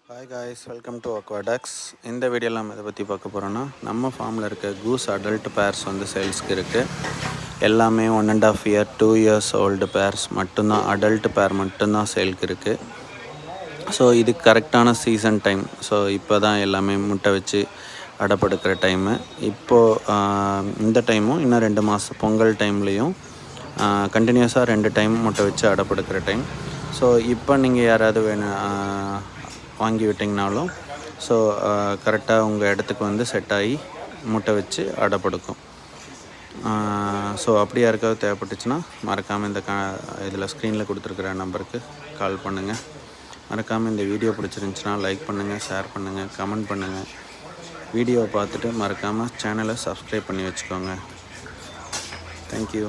Hi guys, welcome to aqueducts. இந்த வீடியோவில் நம்ம இதை பற்றி பார்க்க போகிறோன்னா, நம்ம ஃபார்மில் இருக்க கூஸ் அடல்ட் பேர்ஸ் வந்து சேல்ஸ்க்கு இருக்குது. எல்லாமே 1.5 இயர் 2 இயர்ஸ் ஓல்டு பேர்ஸ் மட்டும்தான், அடல்ட் பேர் மட்டும்தான் சேல்க்கு இருக்குது. ஸோ இது கரெக்டான சீசன் டைம். ஸோ இப்போ தான் எல்லாமே முட்டை வச்சு அடைப்படுக்கிற டைமு. இப்போது இந்த டைமும் இன்னும் 2 மாதம் பொங்கல் டைம்லேயும் கண்டினியூஸாக 2 டைம் முட்டை வச்சு அடைப்படுக்கிற டைம். ஸோ இப்போ நீங்கள் யாராவது வாங்கி விட்டிங்கனாலும் ஸோ கரெக்டாக உங்கள் இடத்துக்கு வந்து செட் ஆகி முட்டை வச்சு அடைப்படுக்கும். ஸோ அப்படியே யாருக்காவது தேவைப்பட்டுச்சுன்னா மறக்காமல் இந்த இதில் ஸ்க்ரீனில் கொடுத்துருக்குற நம்பருக்கு கால் பண்ணுங்கள். மறக்காமல் இந்த வீடியோ பிடிச்சிருந்துச்சுன்னா லைக் பண்ணுங்கள், ஷேர் பண்ணுங்கள், கமெண்ட் பண்ணுங்கள். வீடியோவை பார்த்துட்டு மறக்காமல் சேனலை சப்ஸ்கிரைப் பண்ணி வச்சுக்கோங்க. தேங்க்யூ.